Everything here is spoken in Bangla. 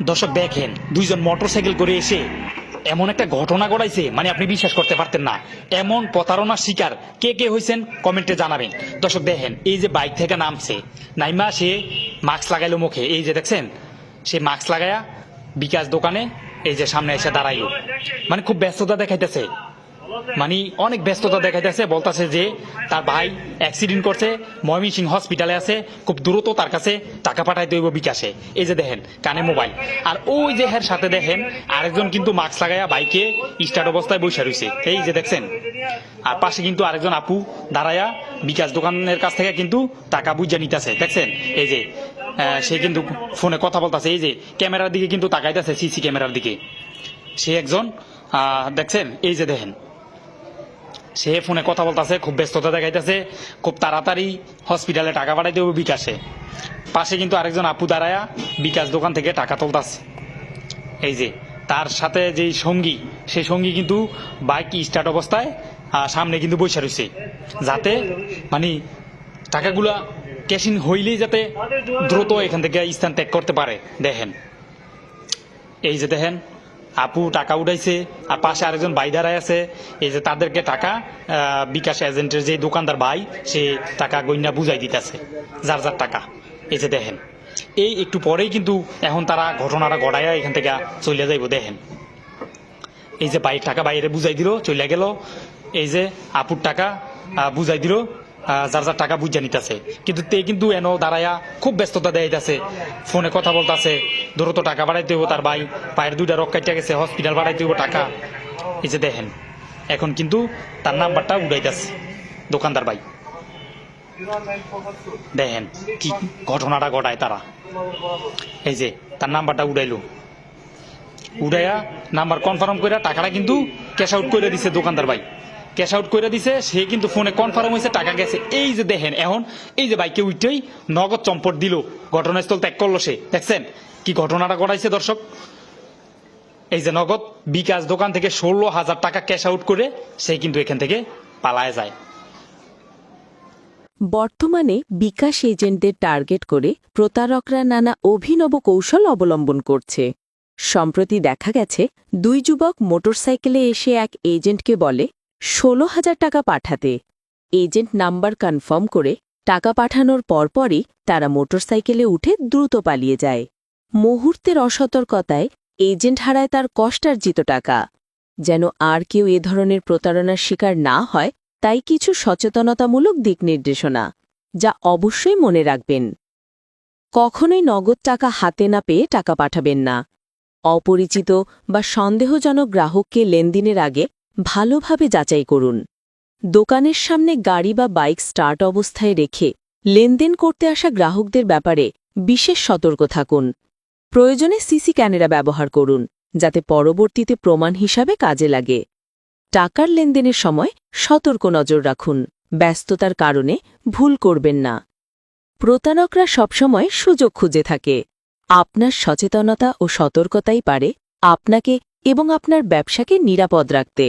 দর্শক দেখেন, দুইজন মোটরসাইকেল করে এসে এমন একটা ঘটনা ঘটাইছে, মানে আপনি বিশ্বাস করতে পারতেন না। এমন প্রতারণার শিকার কে কে হয়েছেন কমেন্টে জানাবেন। দর্শক দেখেন, এই যে বাইক থেকে নামছে, নাইমা সে মাস্ক লাগাইলো মুখে, এই যে দেখছেন সে মাস্ক লাগায়া বিকাশ দোকানে এই যে সামনে এসে দাঁড়াইলো, মানে খুব ব্যস্ততা দেখাইতেছে, মানে অনেক ব্যস্ততা দেখাইতেছে। বলতেছে যে তার ভাই অ্যাক্সিডেন্ট করছে, ময়মনসিংহ হসপিটালে আছে, খুব দ্রুত তার কাছে টাকা পাঠাইতে হইব বিকাশে। এই যে দেখেন কানে মোবাইল, আর ওই যে হের সাথে দেখেন আরেকজন কিন্তু মাস্ক লাগাইয়া বাইকে স্টার্ট অবস্থায় বসে রয়েছে, এই যে দেখছেন। আর পাশে কিন্তু আরেকজন আপু দাঁড়ায়া বিকাশ দোকানের কাছ থেকে কিন্তু টাকা বুঝে নিতেছে, দেখছেন। এই যে সে কিন্তু ফোনে কথা বলতেছে, এই যে ক্যামেরার দিকে কিন্তু তাকাইতেছে, সিসি ক্যামেরার দিকে। সে একজন দেখছেন, এই যে দেখেন সে ফোনে কথা বলতেছে, খুব ব্যস্ততা দেখাইতেছে, খুব তাড়াতাড়ি হসপিটালে টাকা পাঠাইতে হবে বিকাশে। পাশে কিন্তু আরেকজন আপু দাঁড়ায়া বিকাশ দোকান থেকে টাকা তুলতেছে। এই যে তার সাথে যেই সঙ্গী, সেই সঙ্গী কিন্তু বাইক স্টার্ট অবস্থায় সামনে কিন্তু বসে রয়েছে, যাতে মানে টাকাগুলা ক্যাশিং হইলেই যাতে দ্রুত এখান থেকে স্থান ত্যাগ করতে পারে। দেখেন, এই যে দেখেন আপু টাকা উঠাইছে, আর পাশে আরেকজন ভাই দাঁড়ায় আছে। এই যে তাদেরকে টাকা বিকাশ এজেন্টের যে দোকানদার ভাই, সে টাকা গইনা বুঝাই দিতেছে যার যার টাকা। এই যে দেখেন, এই একটু পরেই কিন্তু এখন তারা ঘটনাটা ঘটাইয়া এখান থেকে চলে যাইব। দেখেন, এই যে বাইক টাকা বাইরে বুঝাই দিল, চলে গেল। এই যে আপুর টাকা বুঝাই দিল, যার যার টাকা বুঝা নিতেছে। কিন্তু তে কিন্তু এনো দাঁড়াইয়া খুব ব্যস্ততা দেখাইতেছে, ফোনে কথা বলতেছে, দ্রুত টাকা বাড়াইতে হইব, তার ভাই পায়ের দুইটা রক কাইটা গেছে, হসপিটাল বাড়াইতে হইব টাকা। এই যে দেখেন, এখন কিন্তু তার নাম্বারটা উড়াইতেছে দোকানদার ভাই। দেখেন কি ঘটনাটা ঘটায় তারা। এই যে তার নাম্বারটা উড়াইলো, উড়াইয়া নাম্বার কনফার্ম করে টাকাটা কিন্তু ক্যাশ আউট করে দিছে দোকানদার ভাই, ক্যাশ আউট করে দিছে। সে কিন্তু ফোনে কনফার্ম হয়েছে টাকা গেছে। এই যে দেখেন, এখন এই যে বাইকে উঠেই নগদ চম্পট দিল, ঘটনাস্থল ত্যাগ করলো সে। দেখছেন কি ঘটনাটা ঘটাইছে দর্শক। এই যে নগদ বিকাশ দোকান থেকে 16,000 টাকা ক্যাশ আউট করে সে কিন্তু এখান থেকে পালায় যায়। বর্তমানে বিকাশ এজেন্টদের টার্গেট করে প্রতারকরা নানা অভিনব কৌশল অবলম্বন করছে। সম্প্রতি দেখা গেছে, দুই যুবক মোটরসাইকেলে এসে এক এজেন্টকে বলে 16,000 টাকা পাঠাতে। এজেন্ট নাম্বার কনফার্ম করে টাকা পাঠানোর পরপরই তারা মোটরসাইকেলে উঠে দ্রুত পালিয়ে যায়। মুহূর্তের অসতর্কতায় এজেন্ট হারায় তার কষ্টার্জিত টাকা। যেন আর কেউ এ ধরনের প্রতারণার শিকার না হয়, তাই কিছু সচেতনতামূলক দিক নির্দেশনা, যা অবশ্যই মনে রাখবেন। কখনোই নগদ টাকা হাতে না পেয়ে টাকা পাঠাবেন না। অপরিচিত বা সন্দেহজনক গ্রাহককে লেনদেনের আগে ভালোভাবে যাচাই করুন। দোকানের সামনে গাড়ি বা বাইক স্টার্ট অবস্থায় রেখে লেনদেন করতে আসা গ্রাহকদের ব্যাপারে বিশেষ সতর্ক থাকুন। প্রয়োজনে সিসি ক্যামেরা ব্যবহার করুন, যাতে পরবর্তীতে প্রমাণ হিসাবে কাজে লাগে। টাকার লেনদেনের সময় সতর্ক নজর রাখুন, ব্যস্ততার কারণে ভুল করবেন না। প্রতারকরা সবসময় সুযোগ খুঁজে থাকে। আপনার সচেতনতা ও সতর্কতাই পারে আপনাকে এবং আপনার ব্যবসাকে নিরাপদ রাখতে।